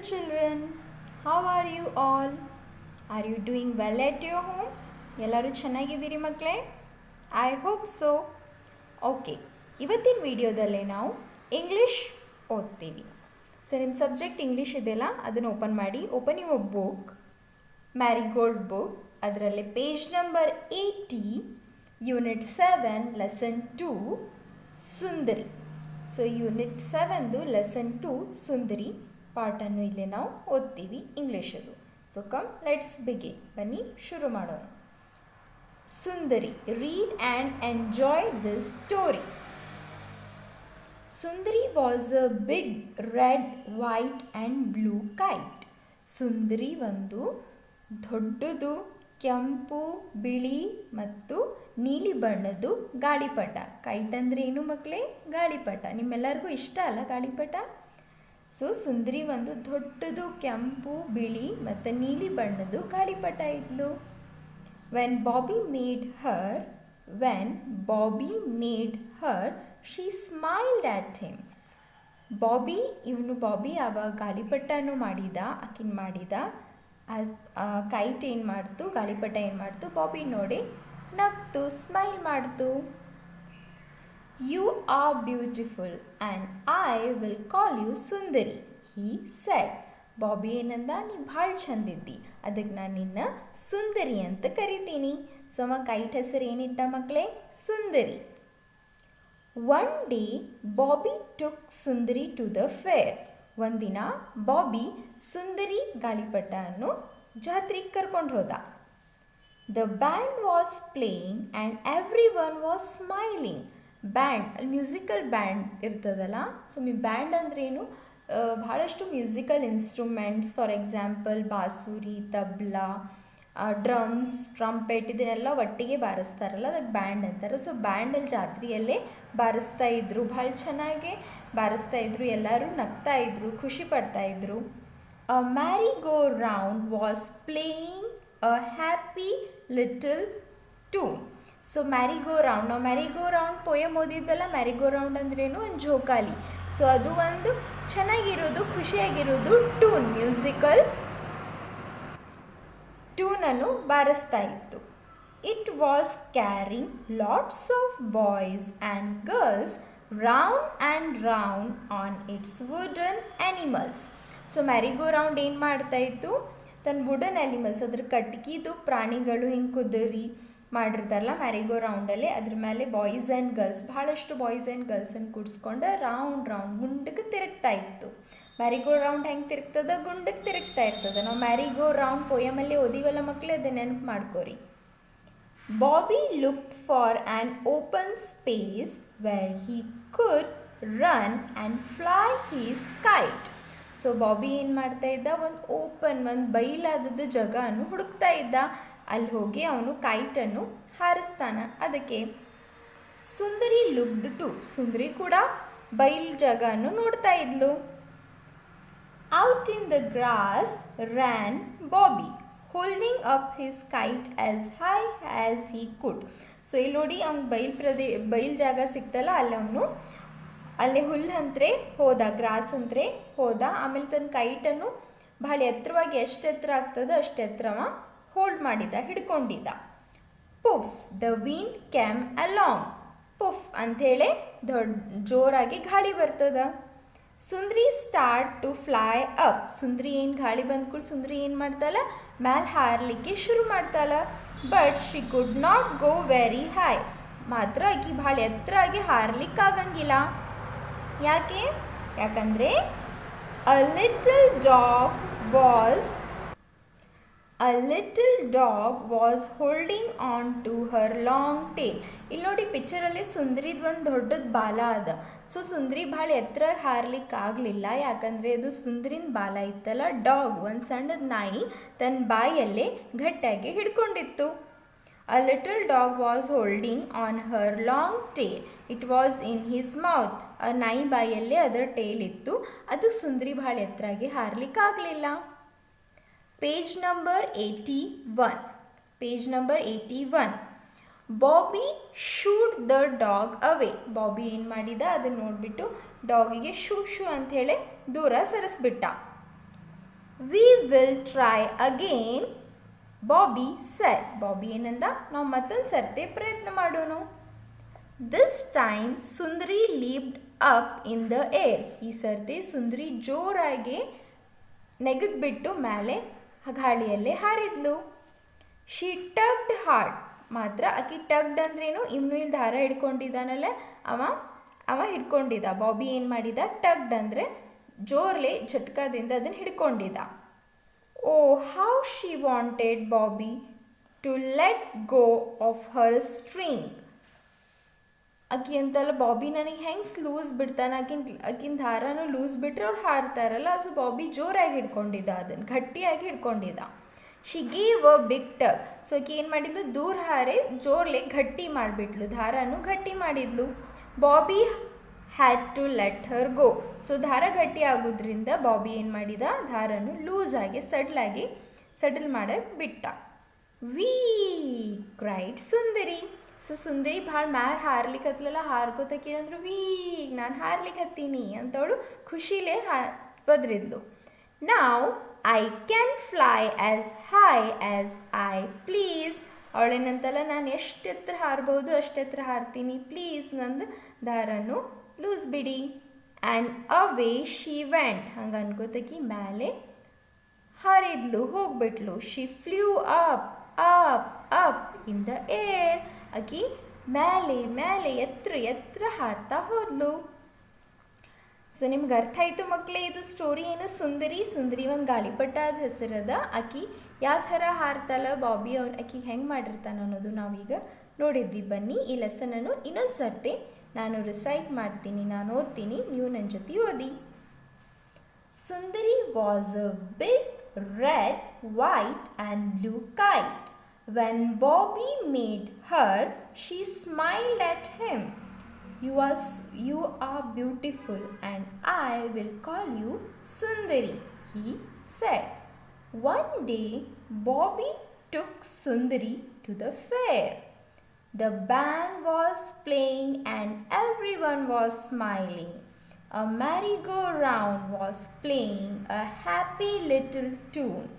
children. How are you all? Are you doing well at your home? ಎಲ್ಲರೂ ಚೆನ್ನಾಗಿದ್ದೀರಿ ಮಕ್ಕಳೇ? I hope so. Okay, ಇವತ್ತಿನ ವಿಡಿಯೋದಲ್ಲೇ ನಾವು English ಓದ್ತೀವಿ. So ನಿಮ್ಮ ಸಬ್ಜೆಕ್ಟ್ ಇಂಗ್ಲೀಷ್ ಇದೆಯಲ್ಲ, ಅದನ್ನು ಓಪನ್ ಮಾಡಿ. Open your book, marigold book. ಅದರಲ್ಲಿ page number 80, unit 7, lesson 2, Sundari. So unit 7ದು ಲೆಸನ್ 2 ಸುಂದರಿ ಪಾಠನ್ನು ಇಲ್ಲಿ ನಾವು ಓದ್ತೀವಿ ಇಂಗ್ಲೀಷದು. So come let's begin. ಬನ್ನಿ ಶುರು ಮಾಡೋಣ. Sundari, read and enjoy this story. Sundari was a big red, white and blue kite. Sundari ಒಂದು ದೊಡ್ಡದು ಕೆಂಪು, ಬಿಳಿ ಮತ್ತು ನೀಲಿ ಬಣ್ಣದ್ದು ಗಾಳಿಪಟ. ಕೈಟ್ ಅಂದರೆ ಏನು ಮಕ್ಕಳೇ? ಗಾಳಿಪಟ. ನಿಮ್ಮೆಲ್ಲರಿಗೂ ಇಷ್ಟ ಅಲ್ಲ ಗಾಳಿಪಟ? ಸೊ ಸುಂದರಿ ಒಂದು ದೊಡ್ಡದು ಕೆಂಪು, ಬಿಳಿ ಮತ್ತು ನೀಲಿ ಬಣ್ಣದ್ದು ಗಾಳಿಪಟ ಇದ್ಲು. When Bobby made her she smiled at him. Bobby ಆವಾಗ ಗಾಳಿಪಟನೂ ಮಾಡಿದ, ಆಕಿನ್ ಮಾಡಿದ. ಕೈಟ್ ಏನು ಮಾಡ್ತು, ಗಾಳಿಪಟ ಏನು ಮಾಡ್ತು, ಬಾಬಿ ನೋಡಿ ನಗ್ತು, ಸ್ಮೈಲ್ ಮಾಡ್ತು. You are beautiful and I will call you Sundari, he said. Bobby ಏನಂದ, ನೀ ಭಾಳ ಚಂದಿದ್ದಿ, ಅದಕ್ಕೆ ನಾನು ನಿನ್ನ ಸುಂದರಿ ಅಂತ ಕರಿತೀನಿ. ಸಮ ಕೈಟ್ ಹೆಸರು ಏನಿಟ್ಟ ಮಕ್ಕಳೇ? Sundari. One day Bobby took Sundari to the fair. ಒಂದಿನ ಬಾಬಿ ಸುಂದರಿ ಗಾಳಿಪಟವನ್ನು ಜಾತ್ರೆಗೆ ಕರ್ಕೊಂಡು ಹೋದ. The band was playing and everyone was smiling. Band, ಅಲ್ಲಿ ಮ್ಯೂಸಿಕಲ್ ಬ್ಯಾಂಡ್ ಇರ್ತದಲ್ಲ. ಸೊ ಬ್ಯಾಂಡ್ ಅಂದ್ರೇನು? ಭಾಳಷ್ಟು ಮ್ಯೂಸಿಕಲ್ ಇನ್ಸ್ಟ್ರೂಮೆಂಟ್ಸ್, ಫಾರ್ ಎಕ್ಸಾಂಪಲ್ ಬಾಸುರಿ, ತಬ್ಲಾ, ಡ್ರಮ್ಸ್, ಟ್ರಂಪೆಟ್ ಇದನ್ನೆಲ್ಲ ಒಟ್ಟಿಗೆ ಬಾರಿಸ್ತಾರಲ್ಲ, ಅದಕ್ಕೆ ಬ್ಯಾಂಡ್ ಅಂತಾರೆ. ಸೊ ಬ್ಯಾಂಡಲ್ಲಿ ಜಾತ್ರೆಯಲ್ಲೇ ಬಾರಿಸ್ತಾ ಇದ್ರು, ಭಾಳ ಚೆನ್ನಾಗಿ ಬಾರಿಸ್ತಾ ಇದ್ರು. ಎಲ್ಲರೂ ನಗ್ತಾ ಇದ್ರು, ಖುಷಿ ಪಡ್ತಾ ಇದ್ರು. A merry go round was playing a happy little tune. So merry go round, ನಾವು ಮ್ಯಾರಿಗೋ ರೌಂಡ್ ಪೋಯಮ್ ಓದಿದ್ವಲ್ಲ. ಮ್ಯಾರಿಗೋ ರೌಂಡ್ ಅಂದ್ರೇನು? ಒಂದು ಜೋಕಾಲಿ. ಸೊ ಅದು ಒಂದು ಚೆನ್ನಾಗಿರೋದು, ಖುಷಿಯಾಗಿರೋದು ಟ್ಯೂನ್, ಮ್ಯೂಸಿಕಲ್ ಟ್ಯೂನನ್ನು ಬಾರಿಸ್ತಾ ಇತ್ತು. It was carrying lots of boys and girls round and round on its wooden animals. So merry go round ಏನು ಮಾಡ್ತಾ ಇತ್ತು? ತನ್ನ ವುಡನ್ ಆ್ಯನಿಮಲ್ಸ್, ಅದ್ರ ಕಟ್ಕಿದು ಪ್ರಾಣಿಗಳು ಹಿಂಗೆ ಕುದುರಿ ಮಾಡಿರ್ತಾರಲ್ಲ ಮ್ಯಾರಿಗೋ ರೌಂಡಲ್ಲಿ, ಅದ್ರ ಮೇಲೆ ಬಾಯ್ಸ್ ಆ್ಯಂಡ್ ಗರ್ಲ್ಸ್, ಭಾಳಷ್ಟು ಬಾಯ್ಸ್ ಆ್ಯಂಡ್ ಗರ್ಲ್ಸನ್ನು ಕೂಡಿಸ್ಕೊಂಡು ರೌಂಡ್ ಗುಂಡಕ್ಕೆ ತಿರುಗ್ತಾ ಇತ್ತು. ಮ್ಯಾರಿಗೋ ರೌಂಡ್ ಹೆಂಗೆ ತಿರುಗ್ತದ? ಗುಂಡಕ್ಕೆ ತಿರುಗ್ತಾ ಇರ್ತದೆ. ನಾವು ಮ್ಯಾರಿಗೋ ರೌಂಡ್ ಪೋಯಮಲ್ಲಿ ಓದಿವಲ್ಲ ಮಕ್ಕಳೇ, ಅದನ್ನ ನೆನಪು ಮಾಡ್ಕೋರಿ. Bobby looked for an open space where he could run and fly his kite. So Bobby ಏನು ಮಾಡ್ತಾ ಇದ್ದ? ಒಂದು ಬಯಲಾದದ್ದು ಜಾಗವನ್ನು ಹುಡುಕ್ತಾ ಇದ್ದ. ಅಲ್ಲಿ ಹೋಗಿ ಅವನು ಕೈಟನ್ನು ಹಾರಿಸ್ತಾನ. ಅದಕ್ಕೆ ಸುಂದರಿ ಲುಕ್ಡ್ ಟು, ಸುಂದರಿ ಕೂಡ ಬಯಲು ಜಾಗವನ್ನು ನೋಡ್ತಾ ಇದ್ಲು. Out in the grass ran Bobby holding up his kite as high as he could. So ಇಲ್ಲಿ ನೋಡಿ, ಅವ್ನು ಬಯಲು ಜಾಗ ಸಿಕ್ತಲ್ಲ, ಅಲ್ಲಿ ಅವನು ಅಲ್ಲೇ ಹುಲ್ಲು ಹಂತ್ರೆ ಹೋದ, ಗ್ರಾಸ್ ಹಂತ್ರೆ ಹೋದ. ಆಮೇಲೆ ತನ್ನ ಕೈಟನ್ನು ಭಾಳ ಎತ್ತರವಾಗಿ, ಎಷ್ಟು ಎತ್ತರ ಆಗ್ತದೆ ಅಷ್ಟು ಎತ್ತರವ ಹೋಲ್ಡ್ ಮಾಡಿದ, ಹಿಡ್ಕೊಂಡಿದ್ದ. ಪುಫ್ ದ ವಿಂಡ್ ಕ್ಯಾಮ್ ಅಲಾಂಗ್. ಪುಫ್ ಅಂಥೇಳಿ ಜೋರಾಗಿ ಗಾಳಿ ಬರ್ತದ. ಸುಂದರಿ ಸ್ಟಾರ್ಟ್ ಟು ಫ್ಲೈ ಅಪ್. ಸುಂದರಿ ಏನು ಗಾಳಿ ಬಂದ್ಕೂಡ ಸುಂದರಿ ಏನು ಮಾಡ್ತಾಳ? ಮ್ಯಾಲೆ ಹಾರಲಿಕ್ಕೆ ಶುರು ಮಾಡ್ತಾಳ. But she could not go very high. ಮಾತ್ರ ಆಕಿ ಭಾಳ ಎತ್ತರಾಗಿ ಹಾರಲಿಕ್ಕಾಗಂಗಿಲ್ಲ. ಯಾಕಂದರೆ a little dog was holding on to her long tail. ಇಲ್ಲಿ ನೋಡಿ ಪಿಕ್ಚರಲ್ಲಿ ಸುಂದರಿದು ಒಂದು ದೊಡ್ಡದ ಬಾಲ ಅದ. ಸೊ ಸುಂದರಿ ಭಾಳ ಎತ್ತರ ಹಾರ್ಲಿಕ್ಕೆ ಆಗಲಿಲ್ಲ, ಯಾಕಂದರೆ ಅದು ಸುಂದರಿನ ಬಾಲ ಇತ್ತಲ್ಲ. ಡಾಗ್, ಒಂದು ಸಣ್ಣದ ನಾಯಿ, ತನ್ನ ಬಾಯಲ್ಲೇ ಗಟ್ಟಿಯಾಗಿ ಹಿಡ್ಕೊಂಡಿತ್ತು. A little dog was holding on her long tail, it was in his mouth. ಆ ನಾಯಿ ಬಾಯಲ್ಲೇ ಅದರ ಟೇಲ್ ಇತ್ತು, ಅದು ಸುಂದರಿ ಭಾಳ ಎತ್ತರಾಗಿ ಹಾರ್ಲಿಕ್ಕಾಗಲಿಲ್ಲ. Page number 81. Bobby shooed the dog away. Bobby ಏನು ಮಾಡಿದ? ಅದನ್ನು ನೋಡಿಬಿಟ್ಟು ಡಾಗಿಗೆ ಶೂ ಅಂಥೇಳಿ ದೂರ ಸರಿಸ್ಬಿಟ್ಟ. We will try again, Bobby said. Bobby ಏನಂದ, ನಾವು ಮತ್ತೊಂದು ಸರ್ತಿ ಪ್ರಯತ್ನ ಮಾಡೋಣ. This time Sundari leaped up in the air. ಈ ಸರ್ತಿ ಸುಂದರಿ ಜೋರಾಗಿ ನೆಗೆದ್ಬಿಟ್ಟು ಮೇಲೆ ಗಾಳಿಯಲ್ಲೇ ಹಾರಿದ್ಲು. She tugged hard. ಮಾತ್ರ ಆಕಿ ಟಗ್ಡ್ ಅಂದ್ರೇನು, ಇವನು ಇಲ್ಲಿ ದಾರ ಹಿಡ್ಕೊಂಡಿದ್ದಾನಲ್ಲ, ಅವ ಹಿಡ್ಕೊಂಡಿದ್ದ. ಬಾಬಿ ಏನು ಮಾಡಿದ, ಟಗ್ಡ್ ಅಂದರೆ ಜೋರ್ಲೆ ಝಟ್ಕಾದಿಂದ ಅದನ್ನು ಹಿಡ್ಕೊಂಡಿದ್ದ. Oh how she wanted Bobby to let go of her string. ಆಕಿ ಅಂತಲ್ಲ, ಬಾಬಿ ನನಗೆ ಹೆಂಗೆ ಲೂಸ್ ಬಿಡ್ತಾನೆ, ಆಕಿನ ದಾರನೂ ಲೂಸ್ ಬಿಟ್ಟರೆ ಅವ್ರು ಹಾರ್ತಾರಲ್ಲ, ಸೊ ಬಾಬಿ ಜೋರಾಗಿ ಹಿಡ್ಕೊಂಡಿದ್ದ, ಅದನ್ನು ಗಟ್ಟಿಯಾಗಿ ಹಿಡ್ಕೊಂಡಿದ್ದ. She gave a big tug. So ಆಕಿ ಏನು ಮಾಡಿದ್ಲು, ದೂರ ಹಾರೆ ಜೋರ್ಲೆ ಗಟ್ಟಿ ಮಾಡಿಬಿಟ್ಲು, ದಾರನೂ ಗಟ್ಟಿ ಮಾಡಿದ್ಲು. Bobby had to let her go. So ದಾರ ಗಟ್ಟಿ ಆಗೋದ್ರಿಂದ ಬಾಬಿ ಏನು ಮಾಡಿದ, ದಾರನು ಲೂಸಾಗಿ ಸಡಲ್ ಮಾಡಿ ಬಿಟ್ಟ. ವಿ ಕ್ರೈಡ್ ಸುಂದರಿ. ಸೊ ಸುಂದರಿ ಭಾಳ ಮ್ಯಾರ ಹಾರ್ಲಿಕ್ಕತ್ತಲ್ಲ, ಹಾರ್ಕೋತಕ್ಕೇನಂದ್ರು, ವೀ ನಾನು ಹಾರ್ಲಿಕ್ಕೆ ಹತ್ತೀನಿ ಅಂತವಳು ಖುಷಿಲೇ ಬದ್ರಿದ್ಲು. ನಾವು I can fly as high as I please. ಅವಳೇನಂತಲ್ಲ, ನಾನು ಎಷ್ಟು ಎತ್ತರ ಹಾರ್ಬೋದು ಅಷ್ಟು ಎತ್ತರ ಹಾರ್ತೀನಿ, ಪ್ಲೀಸ್ ನಂದು ದಾರನು ಲೂಸ್ ಬಿಡಿ. And away she went. ಹಂಗೆ ಅನ್ಕೋತಕಿ ಮೇಲೆ ಹಾರಿದ್ಲು, ಹೋಗ್ಬಿಟ್ಲು. She flew up up up in the air. ಆಕಿ ಮೇಲೆ ಎತ್ತರ ಹಾರ್ತಾ ಹೋದ್ಲು. ಸೊ ನಿಮ್ಗೆ ಅರ್ಥ ಆಯಿತು ಮಕ್ಕಳೇ, ಇದು ಸ್ಟೋರಿ ಏನು, ಸುಂದರಿ ಒಂದು ಗಾಳಿಪಟದ ಹೆಸರದ. ಆಕಿ ಯಾವ ಥರ ಹಾರ್ತಲ್ಲ, ಬಾಬಿ ಆಕಿಗೆ ಹೆಂಗೆ ಮಾಡಿರ್ತಾನೆ ಅನ್ನೋದು ನಾವೀಗ ನೋಡಿದ್ವಿ. ಬನ್ನಿ ಈ ಲೆಸನನ್ನು ಇನ್ನೊಂದು ಸರ್ತಿ ನಾನು ರಿಸೈಟ್ ಮಾಡ್ತೀನಿ, ನಾನು ಓದ್ತೀನಿ, ನೀವು ನನ್ನ ಜೊತೆ ಓದಿ. Sundari was a big red white and blue kite. When Bobby made her, she smiled at him. You are beautiful and I will call you Sundari, he said. One day, Bobby took Sundari to the fair. The band was playing and everyone was smiling. A merry-go-round was playing a happy little tune.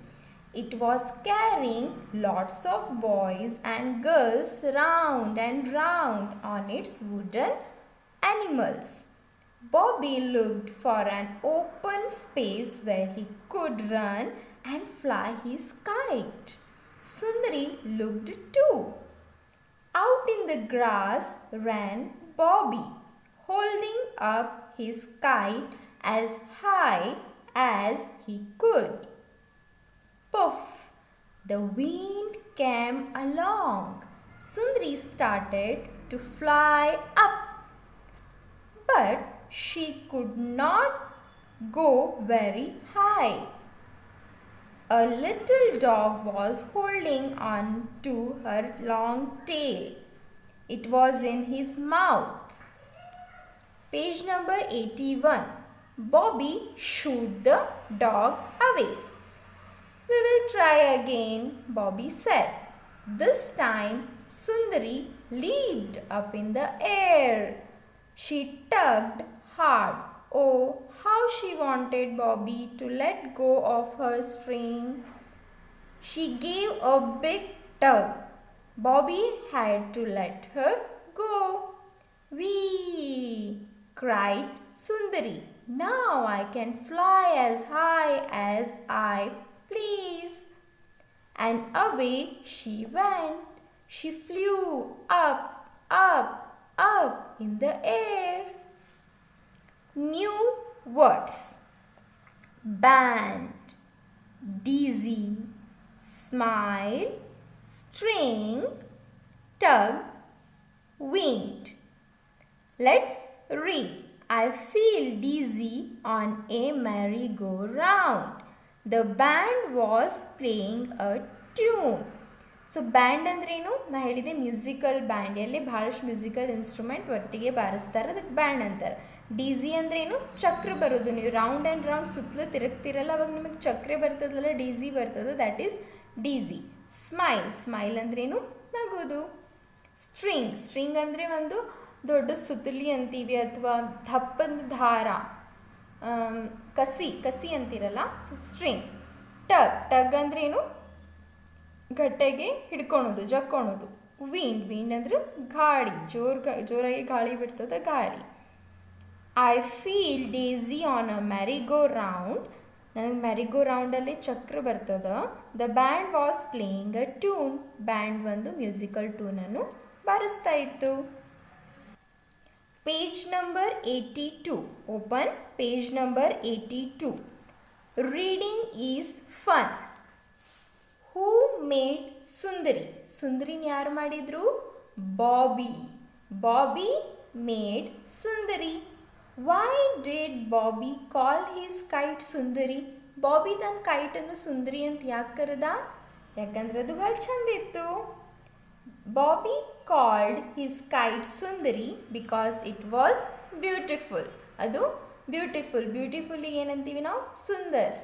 It was carrying lots of boys and girls round and round on its wooden animals. Bobby looked for an open space where he could run and fly his kite. Sundari looked too. Out in the grass ran Bobby, holding up his kite as high as he could. Puff! The wind came along. Sundari started to fly up, but she could not go very high. A little dog was holding on to her long tail. It was in his mouth. Page number 81. Bobby shooed the dog away. We will try again, Bobby said. This time, Sundari leaped up in the air. She tugged hard. Oh, how she wanted Bobby to let go of her string. She gave a big tug. Bobby had to let her go. Wee! Cried Sundari. Now I can fly as high as I please. And away she went. She flew up, up, up in the air. New words: band, dizzy, smile, string, tug, wind. Let's read. I feel dizzy on a merry-go-round. The band was playing a tune. So band ಅಂದ್ರೇನು, ನಾ ಹೇಳಿದೆ musical band, ಎಲ್ಲಿ ಭಾಳಷ್ಟು musical instrument ಒಟ್ಟಿಗೆ ಬಾರಿಸ್ತಾರೆ, ಅದಕ್ಕೆ band ಅಂತಾರೆ. ಡಿಝಿ ಅಂದ್ರೇನು, ಚಕ್ರ ಬರೋದು, ನೀವು ರೌಂಡ್ ಆ್ಯಂಡ್ ರೌಂಡ್ ಸುತ್ತಲೂ ತಿರುಗ್ತಿರಲ್ಲ, ಅವಾಗ ನಿಮಗೆ ಚಕ್ರ ಬರ್ತದಲ್ಲ, ಡಿಝಿ ಬರ್ತದೆ, ದ್ಯಾಟ್ ಈಸ್ ಡಿಝಿ. ಸ್ಮೈಲ್ ಅಂದ್ರೇನು, ನಗೋದು. ಸ್ಟ್ರಿಂಗ್ ಅಂದರೆ ಒಂದು ದೊಡ್ಡ ಸುತ್ತಲಿ ಅಂತೀವಿ, ಅಥವಾ ದಪ್ಪದ ದಾರ, ಕಸಿ ಅಂತಿರಲ್ಲ, ಸ್ಟ್ರಿಂಗ್. ಟಗ್ ಟಗ್ ಅಂದ್ರೇನು? ಗಟ್ಟೆಗೆ ಹಿಡ್ಕೊಳೋದು, ಜಕ್ಕೊಳೋದು. ವಿಂಡ್ ವಿಂಡ್ ಅಂದ್ರೆ ಗಾಳಿ, ಜೋರಾಗಿ ಗಾಳಿ ಬಿಡ್ತದೆ, ಗಾಳಿ. I feel dizzy on a merry go round. ನನಗೆ ಮ್ಯಾರಿಗೋ ರೌಂಡಲ್ಲಿ ಚಕ್ರ ಬರ್ತದ. The band was playing a tune. Band ಒಂದು ಮ್ಯೂಸಿಕಲ್ ಟ್ಯೂನನ್ನು ಬಾರಿಸ್ತಾ ಇತ್ತು. Page number 82. Open page number 82. Reading is fun. Who made Sundari? ಸುಂದರಿನ ಯಾರು ಮಾಡಿದ್ರು? Bobby. Bobby made Sundari. Why did Bobby call his kite Sundari? Bobby ತನ್ನ ಕೈಟನ್ನು ಸುಂದರಿ ಅಂತ ಯಾಕೆ ಕರೆದ? ಯಾಕಂದ್ರೆ ಅದು ಭಾಳ ಚಂದ ಇತ್ತು. Bobby called his kite Sundari because it was beautiful. ಅದು ಬ್ಯೂಟಿಫುಲ್. ಬ್ಯೂಟಿಫುಲ್ಲಿಗೆ ಏನಂತೀವಿ ನಾವು?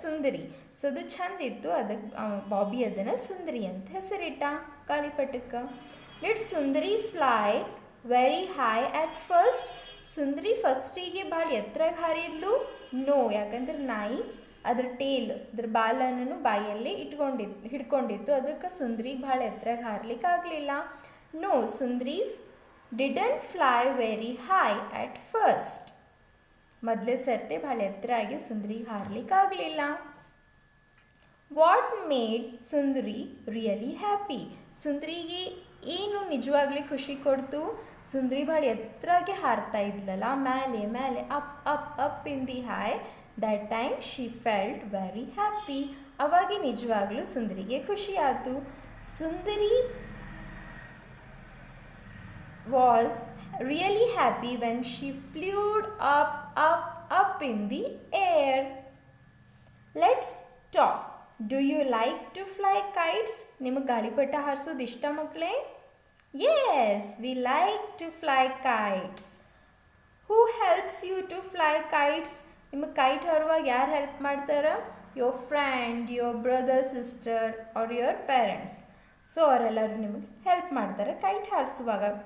ಸುಂದರಿ. ಸೊ ಅದು ಚಂದ ಇತ್ತು, ಅದಕ್ಕೆ ಬಾಬಿ ಅದನ್ನು ಸುಂದರಿ ಅಂತ ಹೆಸರಿಟ್ಟ ಗಾಳಿಪಟಕ್ಕೆ. Let Sundari fly very high at first. Sundari ಫಸ್ಟಿಗೆ ಭಾಳ ಎತ್ತರಕ್ಕೆ ಹಾರಿದ್ಲು? ನೋ, ಯಾಕಂದ್ರೆ ನಾಯಿ ಅದ್ರ ಟೇಲ್, ಅದ್ರ ಬಾಲನ್ನು ಬಾಯಲ್ಲಿ ಹಿಡ್ಕೊಂಡಿತ್ತು, ಅದಕ್ಕೆ ಸುಂದರಿಗೆ ಭಾಳ ಎತ್ತರಕ್ಕೆ ಹಾರ್ಲಿಕ್ಕೆ ಆಗಲಿಲ್ಲ. No, Sundari didn't fly very high at first. ಮೊದಲೇ ಸರ್ತೆ ಭಾಳ ಎತ್ತರ ಆಗಿ ಸುಂದರಿಗೆ ಹಾರ್ಲಿಕ್ಕೆ ಆಗಲಿಲ್ಲ. What made Sundari really happy? ಸುಂದರಿಗೆ ಏನು ನಿಜವಾಗ್ಲಿ ಖುಷಿ ಕೊಡ್ತು? ಸುಂದರಿ ಭಾಳ ಎತ್ತರಾಗಿ ಹಾರ್ತಾ ಇದ್ಲಲ್ಲ, ಮೇಲೆ ಮೇಲೆ up up up in the high. That time she felt very happy. ಅವಾಗ ನಿಜವಾಗ್ಲೂ ಸುಂದರಿಗೆ ಖುಷಿ ಆಯಿತು. ಸುಂದರಿ was really happy when she flew up in the air. Let's talk. Do you like to fly kites? ನಿಮಗೆ ಗಾಳಿಪಟ ಹಾರಿಸೋದು ಇಷ್ಟ ಮಕ್ಕಳೇ? Yes, we like to fly kites. Who helps you to fly kites? ನಿಮಗೆ kite ಹಾರುವಾಗ ಯಾರು help ಮಾಡ್ತಾರೆ? Your friend, your brother, sister or your parents. So ಅವರೆಲ್ಲರೂ ನಿಮಗೆ help ಮಾಡ್ತಾರೆ ಕೈಟ್ ಹಾರಿಸುವಾಗ.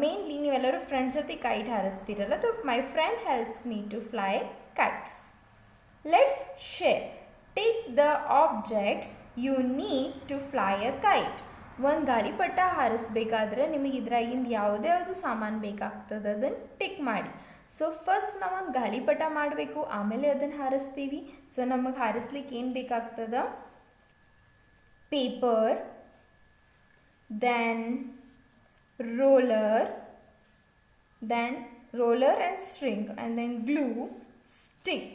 ಮೇನ್ಲಿ ನೀವೆಲ್ಲರೂ ಫ್ರೆಂಡ್ಸ್ ಜೊತೆ ಕೈಟ್ ಹಾರಿಸ್ತೀರಲ್ಲ, so my friend helps me to fly kites. Let's share. Take the objects you need to fly a kite. ಒಂದು ಗಾಳಿಪಟ ಹಾರಿಸ್ಬೇಕಾದ್ರೆ ನಿಮಗೆ ಇದ್ರಾಗಿಂದ ಯಾವುದೇ ಸಾಮಾನು ಬೇಕಾಗ್ತದೆ, ಅದನ್ನು ಟಿಕ್ ಮಾಡಿ. ಸೊ ಫಸ್ಟ್ ನಾವು ಒಂದು ಗಾಳಿಪಟ ಮಾಡಬೇಕು, ಆಮೇಲೆ ಅದನ್ನು ಹಾರಿಸ್ತೀವಿ. ಸೊ ನಮಗೆ ಹಾರಿಸ್ಲಿಕ್ಕೆ ಏನು ಬೇಕಾಗ್ತದ? Paper, then roller and string, and then glue, stick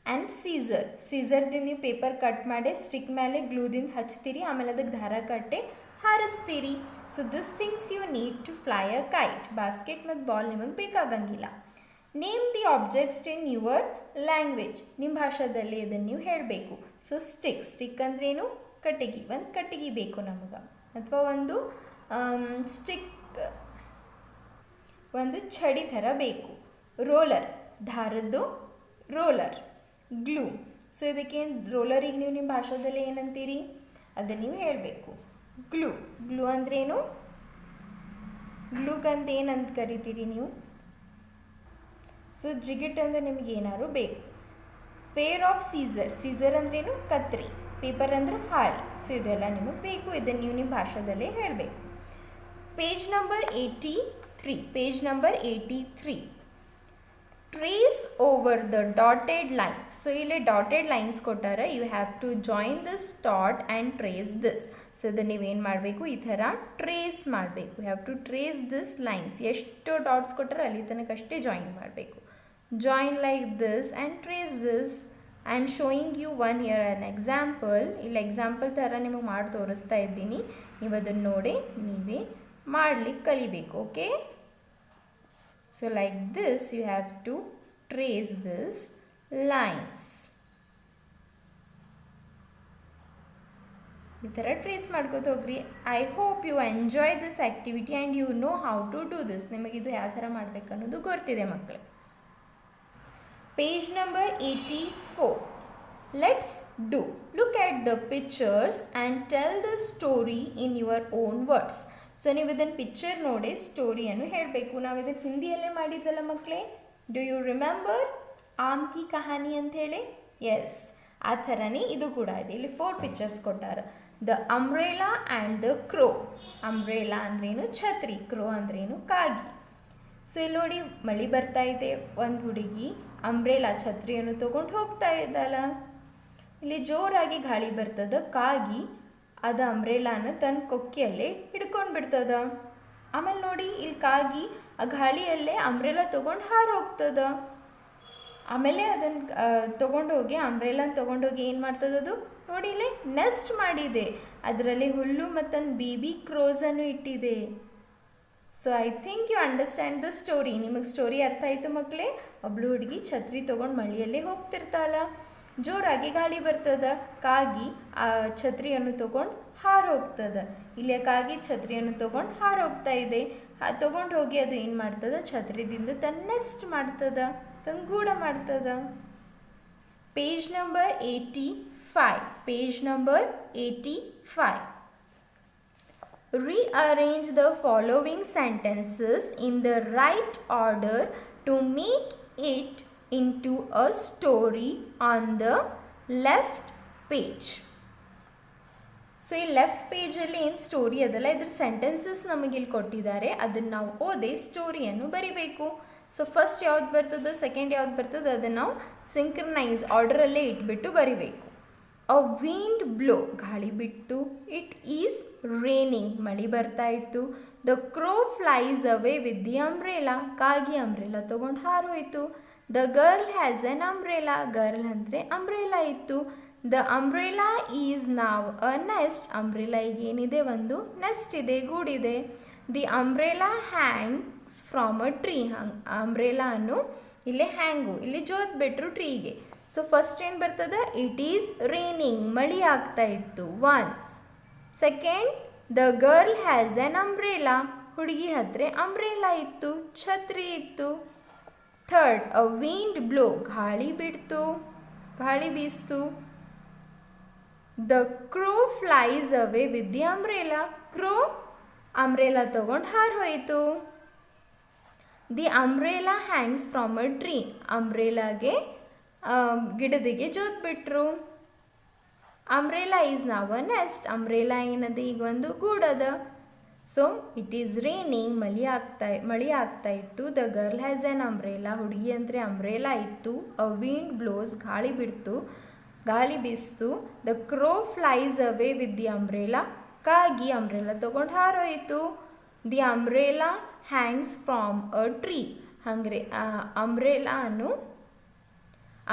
and scissor. ದಿಂದ ನೀವು ಪೇಪರ್ ಕಟ್ ಮಾಡಿ ಸ್ಟಿಕ್ ಮೇಲೆ ಗ್ಲೂದಿಂದ ಹಚ್ತೀರಿ, ಆಮೇಲೆ ಅದಕ್ಕೆ ದಾರ ಕಟ್ಟಿ ಹಾರಿಸ್ತೀರಿ. So this things you need to fly a kite. Basket ಮತ್ತು ಬಾಲ್ ನಿಮಗೆ ಬೇಕಾಗಂಗಿಲ್ಲ. Name the objects in your language. ನಿಮ್ಮ ಭಾಷಾದಲ್ಲಿ ಇದನ್ನು ನೀವು ಹೇಳಬೇಕು. ಸೊ ಸ್ಟಿಕ್ ಅಂದ್ರೇನು? ಕಟ್ಟಿಗೆ. ಒಂದು ಕಟ್ಟಿಗೆ ಬೇಕು ನಮಗೆ, ಅಥವಾ ಒಂದು ಸ್ಟಿಕ್, ಒಂದು ಛಡಿ ಥರ ಬೇಕು. ರೋಲರ್, ದಾರದ್ದು ರೋಲರ್. ಗ್ಲೂ. ಸೊ ಇದಕ್ಕೆ ರೋಲರಿಗೆ ನೀವು ನಿಮ್ಮ ಭಾಷಾದಲ್ಲಿ ಏನಂತೀರಿ ಅದನ್ನು ನೀವು ಹೇಳಬೇಕು. ಗ್ಲೂ ಅಂದ್ರೇನು? ಗ್ಲೂಗಂತ ಏನಂತ ಕರಿತೀರಿ ನೀವು? ಸೊ ಜಿಗಿಟ್ ಅಂದರೆ ನಿಮ್ಗೆ ಏನಾದ್ರು ಬೇಕು. ಪೇರ್ ಆಫ್ ಸೀಸರ್ ಅಂದ್ರೇನು? ಕತ್ರಿ. ಪೇಪರ್ ಅಂದ್ರೆ ಹಾಳಿ. ಸೊ ಇದೆಲ್ಲ ನಿಮಗೆ ಬೇಕು, ಇದನ್ನು ನೀವು ನಿಮ್ಮ ಭಾಷಾದಲ್ಲೇ ಹೇಳಬೇಕು. Page number 83. Page number 83. Trace over the dotted lines. So ಇಲ್ಲಿ ಡಾಟೆಡ್ ಲೈನ್ಸ್ ಕೊಟ್ಟಾರ. You have to join this dot and trace this. So ಇದನ್ನು ನೀವೇನು ಮಾಡಬೇಕು? ಈ ಥರ ಟ್ರೇಸ್ ಮಾಡಬೇಕು. You have to trace this lines. ಎಷ್ಟು ಡಾಟ್ಸ್ ಕೊಟ್ಟಾರ ಅಲ್ಲಿ ತನಕ ಅಷ್ಟೇ ಜಾಯಿನ್ ಮಾಡಬೇಕು. Join like this and trace this. I am showing you one here an example. ಇಲ್ಲಿ ಎಕ್ಸಾಂಪಲ್ ಥರ ನಿಮಗೆ ಮಾಡಿ ತೋರಿಸ್ತಾ ಇದ್ದೀನಿ. ನೀವು ಅದನ್ನು ನೋಡಿ ನೀವೇ ಮಾಡಲಿಕ್ಕೆ ಕಲಿಬೇಕು. Okay? So like this you have to trace this lines. ಈ ಥರ ಟ್ರೇಸ್ ಮಾಡ್ಕೋತ ಹೋಗ್ರಿ. I hope you enjoy this activity and you know how to do this. ನಿಮಗಿದು ಯಾವ ಥರ ಮಾಡಬೇಕು ಅನ್ನೋದು ಗೊತ್ತಿದೆ ಮಕ್ಕಳೇ. Page number 84. Let's do. Look at the pictures and tell the story in your own words. So ನೀವು ಇದನ್ನು ಪಿಕ್ಚರ್ ನೋಡಿ ಸ್ಟೋರಿಯನ್ನು ಹೇಳಬೇಕು. ನಾವು ಇದನ್ನು ಹಿಂದಿಯಲ್ಲೇ ಮಾಡಿದ್ವಲ್ಲ ಮಕ್ಕಳೇ. ಡು ಯು ರಿಮೆಂಬರ್ ಆಮ್ ಕಿ ಕಹಾನಿ ಅಂಥೇಳಿ? ಎಸ್, ಆ ಥರನೇ ಇದು ಕೂಡ ಇದೆ. ಇಲ್ಲಿ 4 ಪಿಕ್ಚರ್ಸ್ ಕೊಟ್ಟಾರ. The umbrella and the crow. Umbrella ಅಂದ್ರೇನು ಛತ್ರಿ, ಕ್ರೋ ಅಂದ್ರೇನು ಕಾಗಿ. ಸೊ ಇಲ್ಲಿ ನೋಡಿ ಮಳೆ ಬರ್ತಾ ಇದೆ, ಒಂದು ಹುಡುಗಿ ಅಂಬ್ರೆಲಾ ಛತ್ರಿಯನ್ನು ತೊಗೊಂಡು ಹೋಗ್ತಾ ಇದ್ದಲ್ಲ. ಇಲ್ಲಿ ಜೋರಾಗಿ ಗಾಳಿ ಬರ್ತದ, ಕಾಗಿ ಅದು ಅಂಬ್ರೆಲಾನ ತನ್ನ ಕೊಕ್ಕಿಯಲ್ಲೇ ಹಿಡ್ಕೊಂಡು ಬಿಡ್ತದ. ಆಮೇಲೆ ನೋಡಿ ಇಲ್ಲಿ ಕಾಗಿ ಆ ಗಾಳಿಯಲ್ಲೇ ಅಂಬ್ರೆಲಾ ತೊಗೊಂಡು ಹಾರು ಹೋಗ್ತದ. ಆಮೇಲೆ ಅದನ್ನು ತೊಗೊಂಡೋಗಿ ಅಂಬ್ರೆಲಾನ ತೊಗೊಂಡೋಗಿ ಏನು ಮಾಡ್ತದದು ನೋಡಿ ಇಲ್ಲಿ ನೆಸ್ಟ್ ಮಾಡಿದೆ. ಅದರಲ್ಲಿ ಹುಲ್ಲು ಮತ್ತು ಬೇಬಿ ಕ್ರೋಸನ್ನು ಇಟ್ಟಿದೆ. So I think you understand the story. ನಿಮಗೆ ಸ್ಟೋರಿ ಅರ್ಥ ಆಯಿತು ಮಕ್ಕಳೇ. ಒಬ್ಳು ಹುಡುಗಿ ಛತ್ರಿ ತೊಗೊಂಡು ಮಳೆಯಲ್ಲೇ ಹೋಗ್ತಿರ್ತಾಳ, ಜೋರಾಗಿ ಗಾಳಿ ಬರ್ತದ, ಕಾಗಿ ಆ ಛತ್ರಿಯನ್ನು ತೊಗೊಂಡು ಹಾರು ಹೋಗ್ತದ. ಇಲ್ಲಿ ಕಾಗಿ ಛತ್ರಿಯನ್ನು ತೊಗೊಂಡು ಹಾರು ಹೋಗ್ತಾ ಇದೆ. ತೊಗೊಂಡು ಹೋಗಿ ಅದು ಏನು ಮಾಡ್ತದ, ಛತ್ರಿದಿಂದ ತನ್ನ ನೆಸ್ಟ್ ಮಾಡ್ತದ, ತನ್ನ ಗೂಡ ಮಾಡ್ತದ. Page number 85. Page number 85. Rearrange the following sentences in the right order to make it into a story on the left page. So ಈ ಲೆಫ್ಟ್ ಪೇಜಲ್ಲಿ ಏನು ಸ್ಟೋರಿ ಅದಲ್ಲ, ಇದ್ರ ಸೆಂಟೆನ್ಸಸ್ ನಮಗೆ ಇಲ್ಲಿ ಕೊಟ್ಟಿದ್ದಾರೆ. ಅದನ್ನು ನಾವು ಓದಿ ಸ್ಟೋರಿಯನ್ನು ಬರಿಬೇಕು. ಸೊ ಫಸ್ಟ್ ಯಾವ್ದು ಬರ್ತದೆ, ಸೆಕೆಂಡ್ ಯಾವ್ದು ಬರ್ತದೆ, ಅದನ್ನು ನಾವು ಸಿಂಕ್ರನೈಸ್ ಆರ್ಡರಲ್ಲೇ ಇಟ್ಬಿಟ್ಟು ಬರಿಬೇಕು. ಅ ವಿಂಡ್ ಬ್ಲೋ, ಗಾಳಿ ಬಿಟ್ಟು. ಇಟ್ ಈಸ್ ರೇನಿಂಗ್, ಮಳೆ ಬರ್ತಾ ಇತ್ತು. The crow flies away with the umbrella, ಕಾಗಿ ಅಂಬ್ರೆಲಾ ತೊಗೊಂಡು ಹಾರೋಯ್ತು. The girl has an umbrella, girl ಅಂದರೆ ಅಂಬ್ರೆಲಾ ಇತ್ತು. The umbrella is now a nest, umbrella ಈಗ ಏನಿದೆ ಒಂದು ನೆಸ್ಟ್ ಇದೆ, ಗೂಡಿದೆ. The umbrella hangs from a tree, ಅಂಬ್ರೆಲಾನು ಇಲ್ಲೇ ಹ್ಯಾಂಗು, ಇಲ್ಲಿ ಜೋತ್ ಬಿಟ್ರು ಟ್ರೀಗೆ. ಸೊ ಫಸ್ಟ್ ಏನು ಬರ್ತದೆ, ಇಟ್ ಈಸ್ ರೇನಿಂಗ್, ಮಳೆ ಆಗ್ತಾ ಇತ್ತು. 1. Second, the girl has an umbrella, ಹುಡುಗಿ ಹತ್ರ ಅಂಬ್ರೆಲಾ ಇತ್ತು, ಛತ್ರಿ ಇತ್ತು. ಥರ್ಡ್, ಅ ವಿಂಡ್ ಬ್ಲೋ, ಗಾಳಿ ಬಿಡ್ತು, ಗಾಳಿ ಬೀಸ್ತು. The crow flies away with the umbrella, crow umbrella ತೊಗೊಂಡು ಹಾರು ಹೋಯಿತು. The umbrella hangs from a tree, ಅಂಬ್ರೆಲಾಗೆ ಗಿಡದಿಗೆ ಜೋತ್ ಬಿಟ್ರು. Umbrella is now a nest, umbrella ಏನದ ಈಗ ಒಂದು ಗೂಡದ. ಸೊ ಇಟ್ ಈಸ್ ರೇನಿಂಗ್, ಮಳೆ ಆಗ್ತಾ ಇತ್ತು. The girl has an umbrella, ಹುಡುಗಿ ಅಂದರೆ ಅಂಬ್ರೆಲಾ ಇತ್ತು. ಅ ವಿಂಡ್ ಬ್ಲೋಸ್, ಗಾಳಿ ಬಿಡ್ತು, ಗಾಳಿ ಬೀಸ್ತು. The crow flies away with the umbrella, ಕಾಗಿ ಅಂಬ್ರೆಲಾ ತೊಗೊಂಡು ಹಾರೋಯಿತು. The umbrella hangs from a tree, ಹಂಗ್ರೆ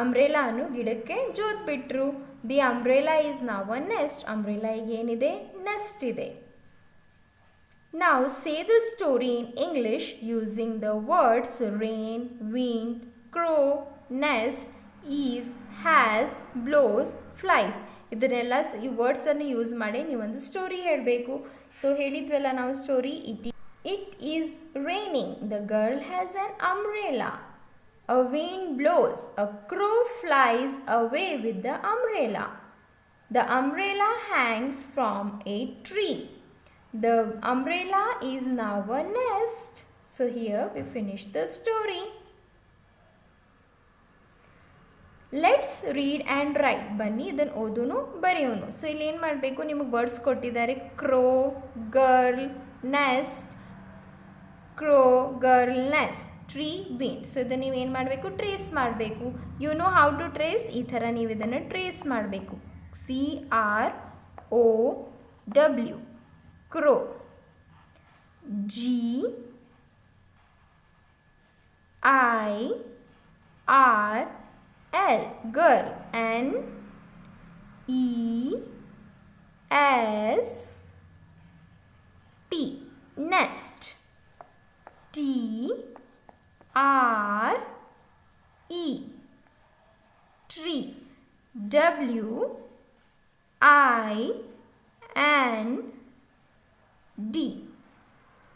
ಅಂಬ್ರೆಲಾನು ಗಿಡಕ್ಕೆ ಜೋತ್ ಬಿಟ್ರು. The umbrella is now a nest, umbrella ಈಗ ಏನಿದೆ ನೆಸ್ಟ್ ಇದೆ. Now say the story in English using the words rain, wind, crow, nest, is, has, blows, flies. ಇದನ್ನೆಲ್ಲ ಈ ವರ್ಡ್ಸನ್ನು ಯೂಸ್ ಮಾಡಿ ನೀವೊಂದು ಸ್ಟೋರಿ ಹೇಳಬೇಕು. ಸೊ ಹೇಳಿದ್ವಲ್ಲ ನಾವು story, it is raining, the girl has an umbrella, a wind blows, a crow flies away with the umbrella, the umbrella hangs from a tree, the umbrella is now a nest. So here we finish the story. Let's read and write. ಬನ್ನಿ ಇದನ್ನು ಓದೋನು ಬರೆಯೋನು. So ಇಲ್ಲಿ ಏನು ಮಾಡಬೇಕು, ನಿಮಗೆ words ಕೊಟ್ಟಿದ್ದಾರೆ. Crow, girl, nest, crow, girl, nest, tree, wind. So ಇದನ್ನು ನೀವು ಏನು ಮಾಡಬೇಕು, ಟ್ರೇಸ್ ಮಾಡಬೇಕು. You know how to trace, ಈ ಥರ ನೀವು ಇದನ್ನು ಟ್ರೇಸ್ ಮಾಡಬೇಕು. CROW, crow. GIRL, girl. NEST, nest. TRE, tree. WIND,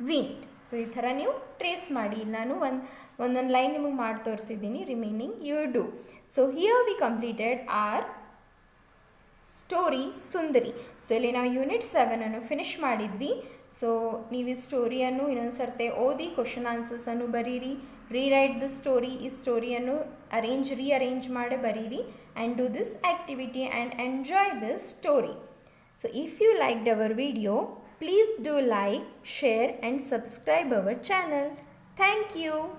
wind. So ಈ ಥರ ನೀವು ಟ್ರೇಸ್ ಮಾಡಿ. ನಾನು ಒಂದೊಂದು ಲೈನ್ ನಿಮಗೆ ಮಾಡಿ ತೋರಿಸಿದ್ದೀನಿ, remaining you do. So here we completed our story Sundari. So ಇಲ್ಲಿ ನಾವು ಯೂನಿಟ್ 7 ಅನ್ನು ಫಿನಿಷ್ ಮಾಡಿದ್ವಿ. ಸೊ ನೀವು ಈ ಸ್ಟೋರಿಯನ್ನು ಇನ್ನೊಂದು ಸರ್ತೆ ಓದಿ ಕ್ವಶನ್ ಆನ್ಸರ್ಸನ್ನು ಬರೀರಿ. ರೀರೈಟ್ ದ ಸ್ಟೋರಿ, ಈ ಸ್ಟೋರಿಯನ್ನು ರೀಅರೇಂಜ್ ಮಾಡಿ ಬರೀರಿ. and do this activity and enjoy this story. So if you liked our video, please do like, share and subscribe our channel. Thank you.